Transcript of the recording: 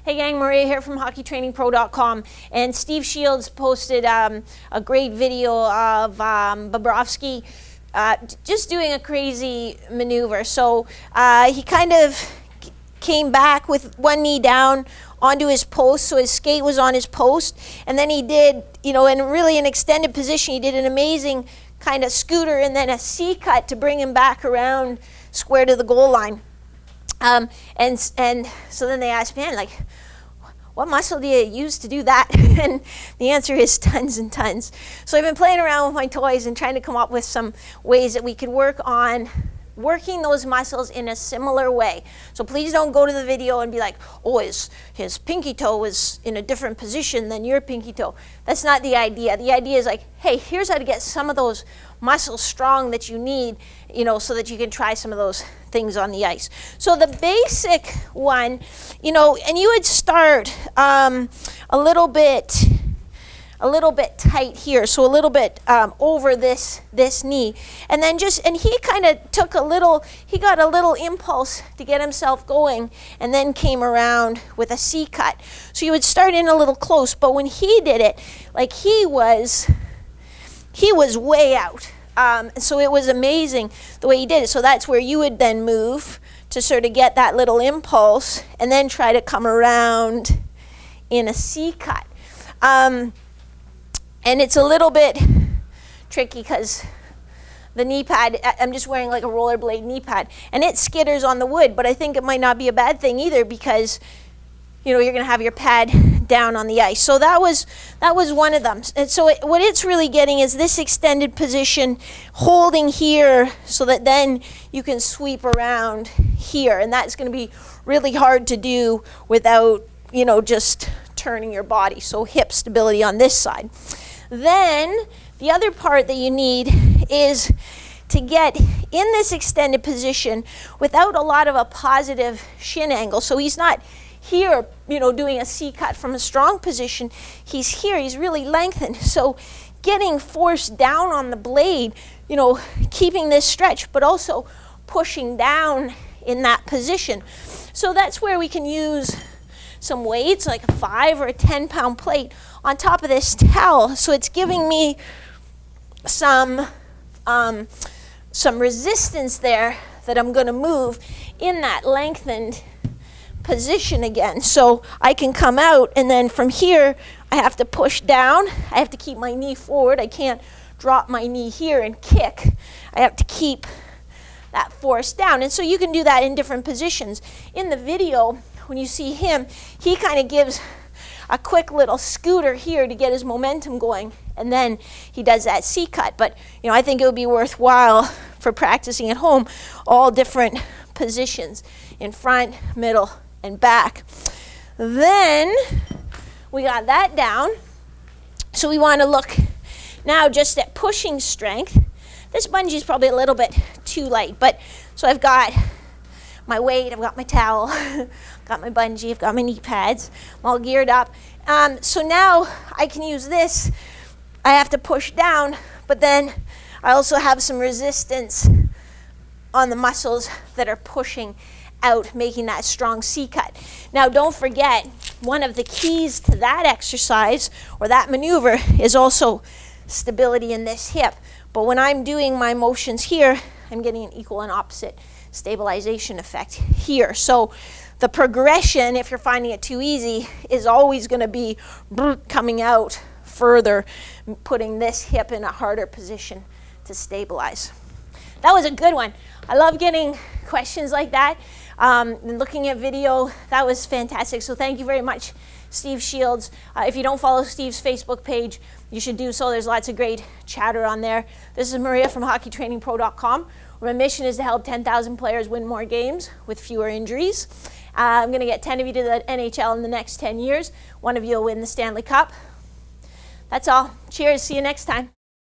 Hey gang, Maria here from hockeytrainingpro.com, and Steve Shields posted a great video of Bobrovsky just doing a crazy maneuver. So he kind of came back with one knee down onto his post, so his skate was on his post, and then he did, in really an extended position, he did an amazing kind of scooter and then a C-cut to bring him back around square to the goal line. And so then they asked, man, like, what muscle do you use to do that? And the answer is tons and tons. So I've been playing around with my toys and trying to come up with some ways that we could work on working those muscles in a similar way. So please don't go to the video and be like, oh, his pinky toe is in a different position than your pinky toe. That's not the idea. The idea is like, hey, here's how to get some of those muscles strong that you need, so that you can try some of those things on the ice. So the basic one, and you would start a little bit tight here, so a little bit over this knee, and then he kind of got a little impulse to get himself going, and then came around with a C-cut. So you would start in a little close, but when he did it, like he was way out. So it was amazing the way he did it. So that's where you would then move to sort of get that little impulse, and then try to come around in a C-cut. And it's a little bit tricky because the knee pad, I'm just wearing like a rollerblade knee pad, and it skitters on the wood, but I think it might not be a bad thing either because, you're going to have your pad down on the ice. So that was one of them. And so what it's really getting is this extended position, holding here so that then you can sweep around here. And that's going to be really hard to do without, just turning your body. So hip stability on this side. Then the other part that you need is to get in this extended position without a lot of a positive shin angle. So he's not here, doing a C-cut from a strong position. He's here, he's really lengthened. So getting forced down on the blade, keeping this stretch, but also pushing down in that position. So that's where we can use some weights, like a 5 or a 10-pound plate on top of this towel. So it's giving me some resistance there that I'm going to move in that lengthened position again. So I can come out, and then from here I have to push down. I have to keep my knee forward. I can't drop my knee here and kick. I have to keep that force down. And so you can do that in different positions. In the video, when you see him, he kind of gives a quick little scooter here to get his momentum going, and then he does that C-cut. But I think it would be worthwhile for practicing at home all different positions, in front, middle, and back. Then we got that down. So we want to look now just at pushing strength. This bungee is probably a little bit too light, but so I've got my weight, I've got my towel, got my bungee, I've got my knee pads, I'm all geared up. So now I can use this. I have to push down, but then I also have some resistance on the muscles that are pushing out, making that strong C-cut. Now don't forget, one of the keys to that exercise or that maneuver is also stability in this hip. But when I'm doing my motions here, I'm getting an equal and opposite stabilization effect here. So the progression, if you're finding it too easy, is always going to be coming out further, putting this hip in a harder position to stabilize. That was a good one. I love getting questions like that. And looking at video, that was fantastic. So thank you very much, Steve Shields. If you don't follow Steve's Facebook page, you should do so. There's lots of great chatter on there. This is Maria from hockeytrainingpro.com. My mission is to help 10,000 players win more games with fewer injuries. I'm going to get 10 of you to the NHL in the next 10 years. One of you will win the Stanley Cup. That's all. Cheers. See you next time.